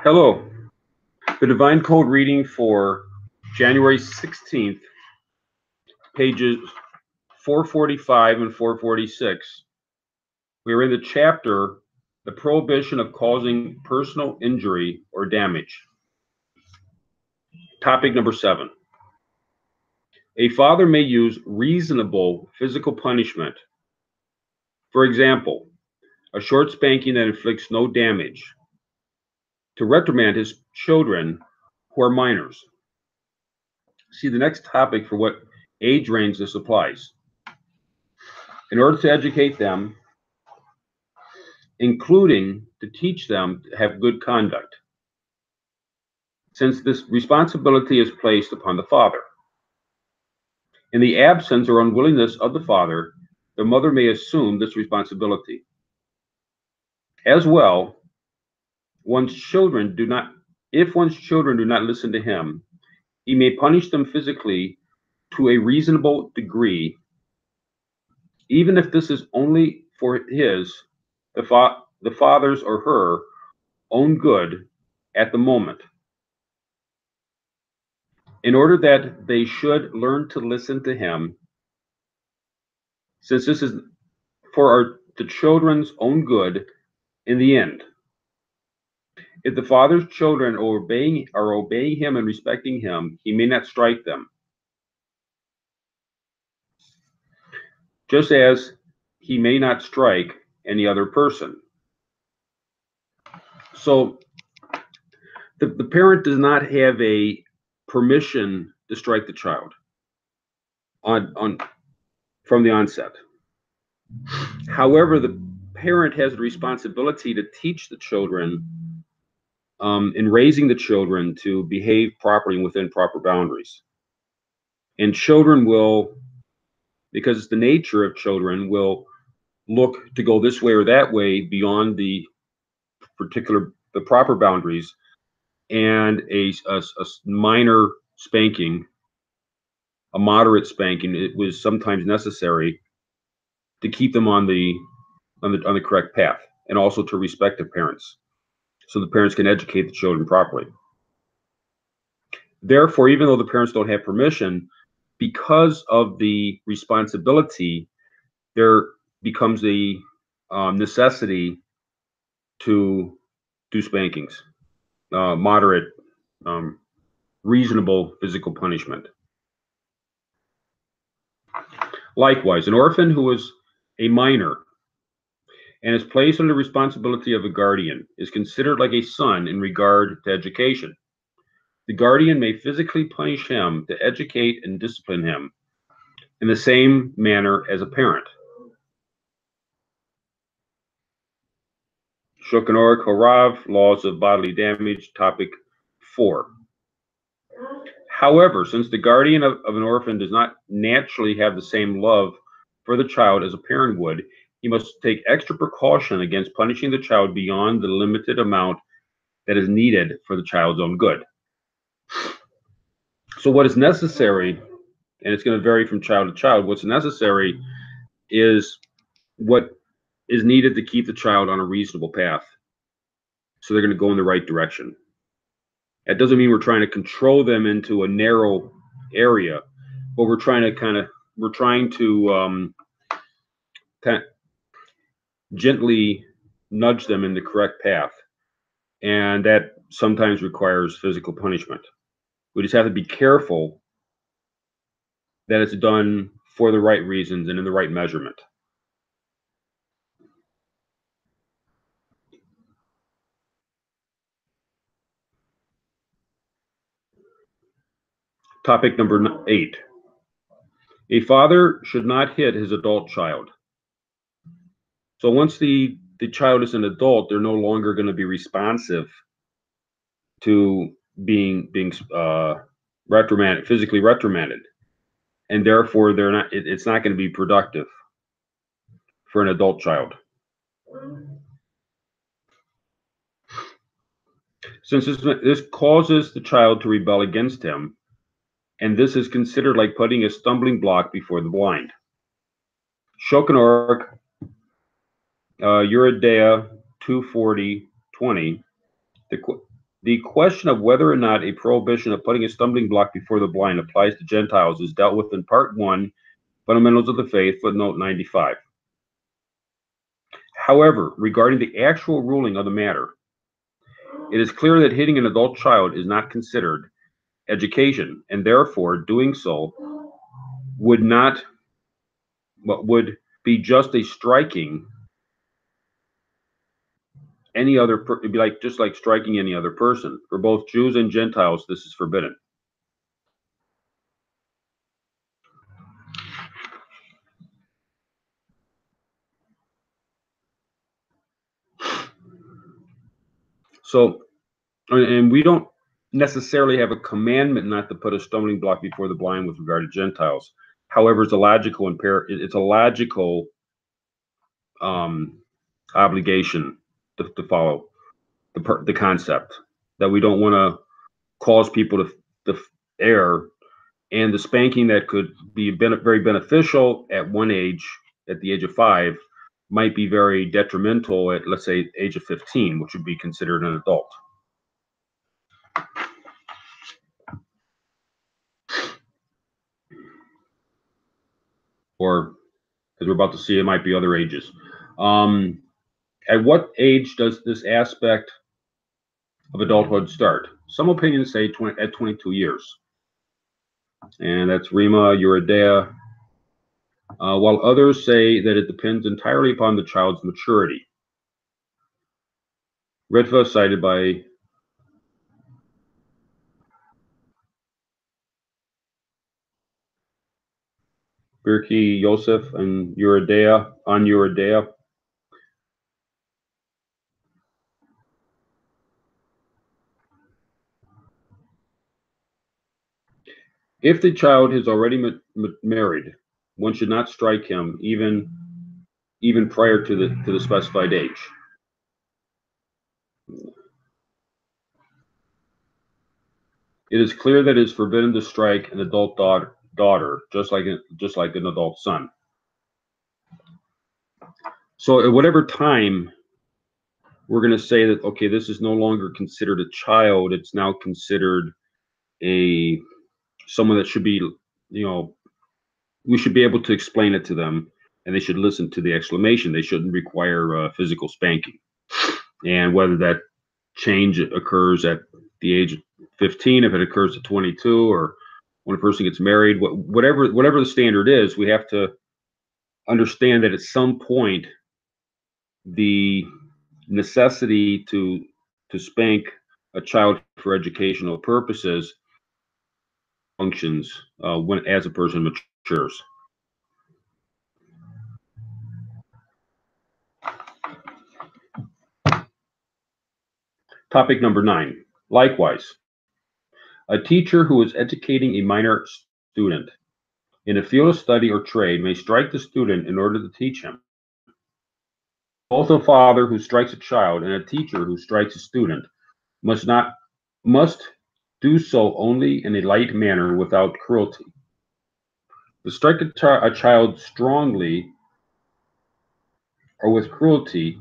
Hello. The Divine Code reading for January 16th, pages 445 and 446. We are in the chapter, The Prohibition of Causing Personal Injury or Damage. Topic number 7. A father may use reasonable physical punishment. For example, a short spanking that inflicts no damage, to reprimand his children who are minors. See the next topic for what age range this applies. In order to educate them, including to teach them to have good conduct, since this responsibility is placed upon the father. In the absence or unwillingness of the father, the mother may assume this responsibility. As well, if one's children do not listen to him, he may punish them physically to a reasonable degree, even if this is only for the father's or her own good at the moment, in order that they should learn to listen to him, since this is for the children's own good in the end. If the father's children are obeying him and respecting him, he may not strike them, just as he may not strike any other person. So the parent does not have a permission to strike the child from the onset. However, the parent has the responsibility to teach the children in raising the children to behave properly and within proper boundaries. And children will, because it's the nature of children, will look to go this way or that way beyond the proper boundaries, and a minor spanking, a moderate spanking, it was sometimes necessary to keep them on the correct path, and also to respect the parents, so the parents can educate the children properly. Therefore, even though the parents don't have permission, because of the responsibility, there becomes a necessity to do spankings, moderate, reasonable physical punishment. Likewise, an orphan who is a minor and is placed under the responsibility of a guardian is considered like a son in regard to education. The guardian may physically punish him to educate and discipline him in the same manner as a parent. Shulchan Aruch Harav, Laws of Bodily Damage, Topic 4. However, since the guardian of an orphan does not naturally have the same love for the child as a parent would, he must take extra precaution against punishing the child beyond the limited amount that is needed for the child's own good. So what is necessary, and it's going to vary from child to child, what's necessary is what is needed to keep the child on a reasonable path, so they're going to go in the right direction. That doesn't mean we're trying to control them into a narrow area, but we're trying to gently nudge them in the correct path, and that sometimes requires physical punishment. We just have to be careful that it's done for the right reasons and in the right measurement. Topic number 8. A father should not hit his adult child. So once the child is an adult, they're no longer going to be responsive to being reprimanded, physically reprimanded, and therefore it's not going to be productive for an adult child. Since this causes the child to rebel against him, and this is considered like putting a stumbling block before the blind. Shulchan Aruch, Yeridea 240:20. The question of whether or not a prohibition of putting a stumbling block before the blind applies to Gentiles is dealt with in Part 1, Fundamentals of the Faith, footnote 95. However, regarding the actual ruling of the matter, it is clear that hitting an adult child is not considered education, and therefore doing so would be just a striking any other. It'd be just like striking any other person. For both Jews and Gentiles, this is forbidden. So, and we don't necessarily have a commandment not to put a stumbling block before the blind with regard to Gentiles. However, it's a logical obligation to follow the concept that we don't want to cause people to err, and the spanking that could be very beneficial at one age, at the age of 5, might be very detrimental at, let's say, age of 15, which would be considered an adult. Or, as we're about to see, it might be other ages. At what age does this aspect of adulthood start? Some opinions say at 22 years. And that's Rima Eurydia, while others say that it depends entirely upon the child's maturity. Ritva, cited by Birki Yosef and Eurydia. If the child is already married, one should not strike him even prior to the specified age. It is clear that it is forbidden to strike an adult daughter, just like an adult son. So at whatever time we're going to say that, okay, this is no longer considered a child, it's now considered someone that should be, we should be able to explain it to them, and they should listen to the explanation. They shouldn't require physical spanking. And whether that change occurs at the age of 15, if it occurs at 22, or when a person gets married, whatever the standard is, we have to understand that at some point the necessity to spank a child for educational purposes functions as a person matures. Topic number 9. Likewise, a teacher who is educating a minor student in a field of study or trade may strike the student in order to teach him. Both a father who strikes a child and a teacher who strikes a student must do so only in a light manner without cruelty. To strike a child strongly or with cruelty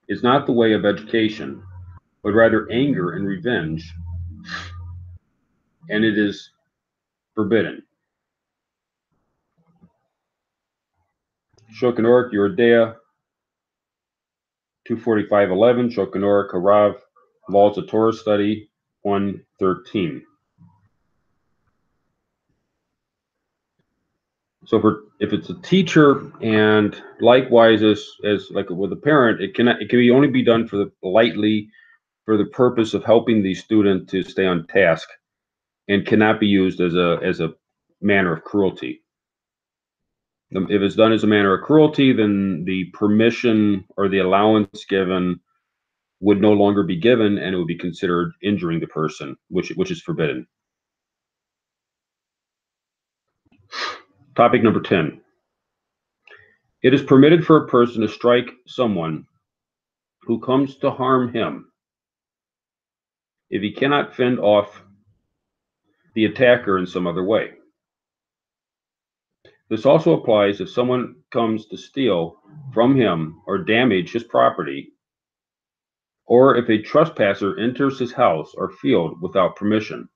is not the way of education, but rather anger and revenge, and it is forbidden. Shulchan Aruch Yeridea 245:11, Shulchan Aruch Harav, Laws of Torah Study 113. So if it's a teacher, and likewise as like with a parent, it can only be done lightly for the purpose of helping the student to stay on task, and cannot be used as a manner of cruelty. If it's done as a manner of cruelty, then the permission or the allowance given would no longer be given, and it would be considered injuring the person, which is forbidden. Topic number 10. It is permitted for a person to strike someone who comes to harm him if he cannot fend off the attacker in some other way. This also applies if someone comes to steal from him or damage his property, or if a trespasser enters his house or field without permission.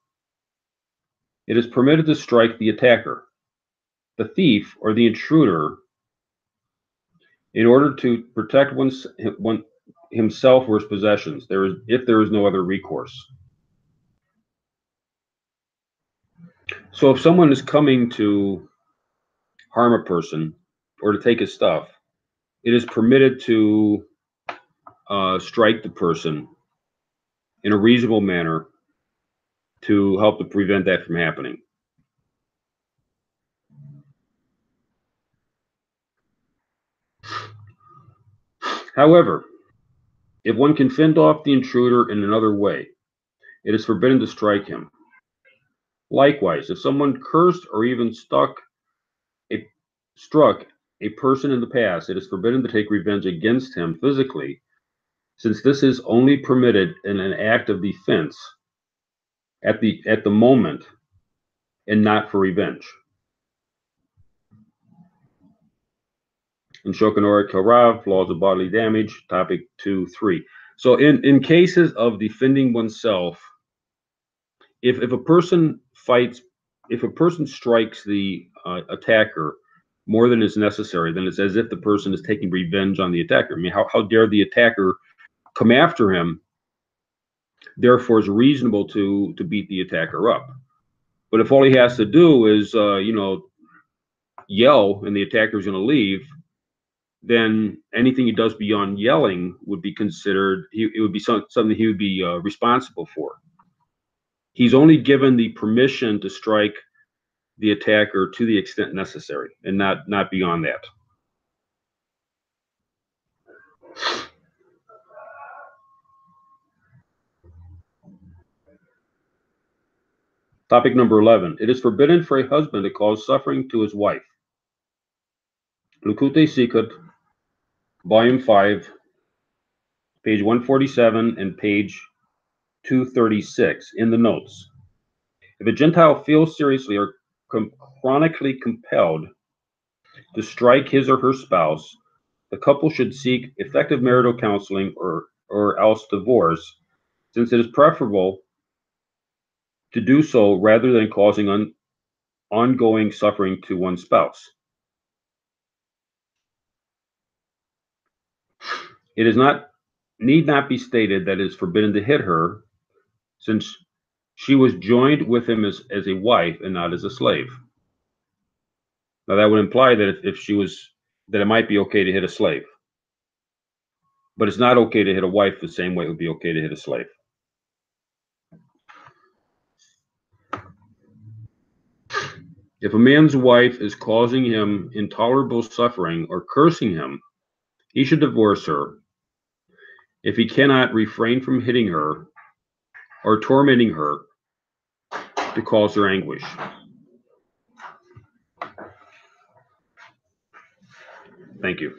It is permitted to strike the attacker, the thief, or the intruder in order to protect himself or his possessions, if there is no other recourse. So if someone is coming to harm a person or to take his stuff, it is permitted to strike the person in a reasonable manner to help to prevent that from happening. However, if one can fend off the intruder in another way, it is forbidden to strike him. Likewise, if someone cursed or even struck a person in the past, it is forbidden to take revenge against him physically, since this is only permitted in an act of defense at the moment and not for revenge. In Shokanori Karav, Laws of Bodily Damage, topic 2.3. So in cases of defending oneself, if a person strikes the attacker more than is necessary, then it's as if the person is taking revenge on the attacker. I mean, how dare the attacker come after him? Therefore, it's reasonable to beat the attacker up. But if all he has to do is, yell and the attacker is going to leave, then anything he does beyond yelling would be considered, it would be something he would be responsible for. He's only given the permission to strike the attacker to the extent necessary and not beyond that. Topic number 11. It is forbidden for a husband to cause suffering to his wife. Lukute Sikut, Volume 5, page 147 and page 236 in the notes. If a Gentile feels seriously or chronically compelled to strike his or her spouse, the couple should seek effective marital counseling or else divorce, since it is preferable to do so rather than causing ongoing suffering to one's spouse. It need not be stated that it is forbidden to hit her, since she was joined with him as a wife and not as a slave. Now that would imply that that it might be okay to hit a slave. But it's not okay to hit a wife the same way it would be okay to hit a slave. If a man's wife is causing him intolerable suffering or cursing him, he should divorce her. If he cannot refrain from hitting her or tormenting her to cause her anguish. Thank you.